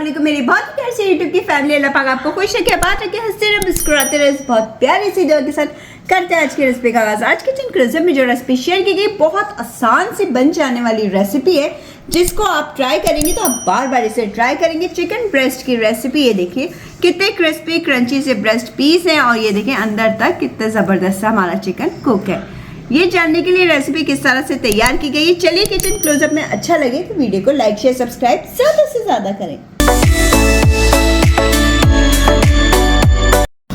वालेकुम मेरी बहुत प्यारी सी यूट्यूब की फैमिली। अल्लाह पाक आपको खुश रखे, बात रखे, हंसते रहे, मुस्कुराते रहे। बहुत प्यारी सी दुआ के साथ करते हैं आज की रेसिपी का आगाज़। आज किचन क्लोजअप में जो रेसिपी शेयर की गई बहुत आसान से बन जाने वाली रेसिपी है, जिसको आप ट्राई करेंगे तो आप बार बार इसे ट्राई करेंगे। चिकन ब्रेस्ट की रेसिपी, ये देखिए कितने क्रिस्पी क्रंची से ब्रेस्ट पीस हैं और ये देखें अंदर तक कितना ज़बरदस्त हमारा चिकन कुक है। ये जानने के लिए रेसिपी किस तरह से तैयार की गई है, चलिए किचन क्लोजअप में अच्छा लगे तो वीडियो को लाइक शेयर सब्सक्राइब ज़्यादा से ज़्यादा करें।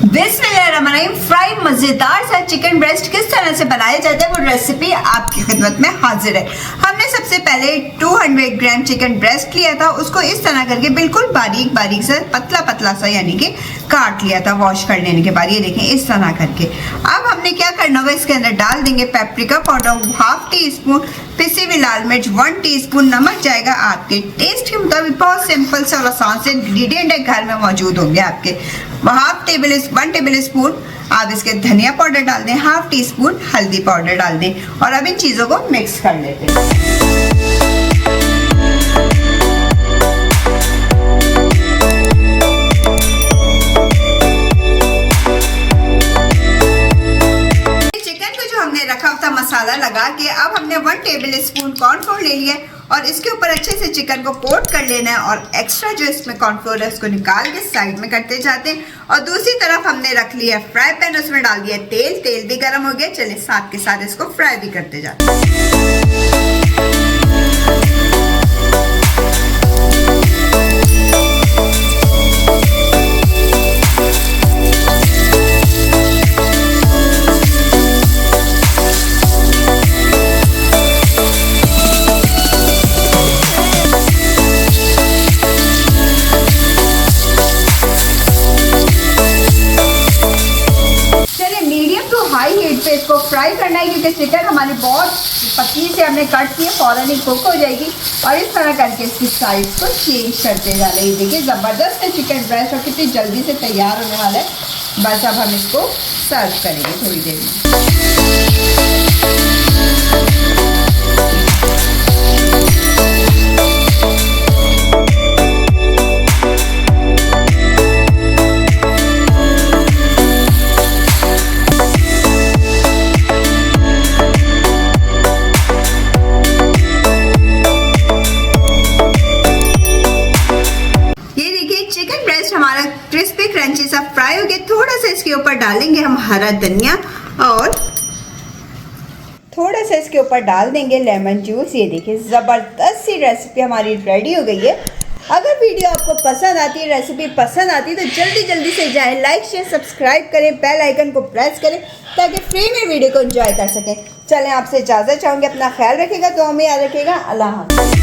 बिस्मिल्लाहिर्रहमानिर्रहीम। फ्राई मज़ेदार सा चिकन ब्रेस्ट किस तरह से बनाया जाता है वो रेसिपी आपकी खिदमत में हाजिर है। हमने सबसे पहले 200 ग्राम चिकन ब्रेस्ट लिया था, उसको इस तरह करके बिल्कुल बारीक बारीक सा पतला पतला सा यानी कि काट लिया था वॉश कर लेने के बाद। ये देखें इस तरह करके। अब हमने क्या करना होगा, इसके अंदर डाल देंगे पेपरिका पाउडर 1/2 टीस्पून, पिसी हुई लाल मिर्च 1 टीस्पून, नमक जाएगा आपके टेस्ट के मुताबिक। बहुत सिंपल से और आसान से इंग्रेडिएंट है, घर में मौजूद होंगे आपके। 1 टेबल स्पून आप इसके धनिया पाउडर डाल दें, 1/2 टीस्पून हल्दी पाउडर डाल दें और अब इन चीज़ों को मिक्स कर लेते हैं। रखा था मसाला लगा के, अब हमने 1 टेबल स्पून कॉर्नफ्लोर ले लिया और इसके ऊपर अच्छे से चिकन को कोट कर लेना है और एक्स्ट्रा जो इसमें कॉर्नफ्लोर है उसको निकाल के साइड में करते जाते हैं। और दूसरी तरफ हमने रख लिया फ्राई पैन, उसमें डाल दिया तेल, तेल भी गर्म हो गया। चलिए साथ के साथ इसको फ्राई भी करते जाते हैं। हाई हीट पे इसको फ्राई करना है क्योंकि चिकन हमारी बहुत पतली से हमने कट की है, फौरन ही कुक हो जाएगी। और इस तरह करके इसकी साइज को चेंज करते जा रहे हैं। देखिए ज़बरदस्त है चिकन ब्रेस्ट और कितनी जल्दी से तैयार होने वाला है। बस अब हम इसको सर्व करेंगे थोड़ी देर में। हमारा क्रिस्पी क्रंची सा फ्राई हो गया। थोड़ा सा इसके ऊपर डालेंगे हम हरा धनिया और थोड़ा सा इसके ऊपर डाल देंगे लेमन जूस। ये देखिए ज़बरदस्त सी रेसिपी हमारी रेडी हो गई है। अगर वीडियो आपको पसंद आती है, रेसिपी पसंद आती है तो जल्दी जल्दी से जाएं, लाइक शेयर सब्सक्राइब करें, बेल आइकन को प्रेस करें ताकि फ्री में वीडियो को एंजॉय कर सकें। चलें आपसे इजाज़त चाहूँगी, अपना ख्याल रखिएगा, दुआ में याद रखिएगा। अल्लाह हाफ़िज़।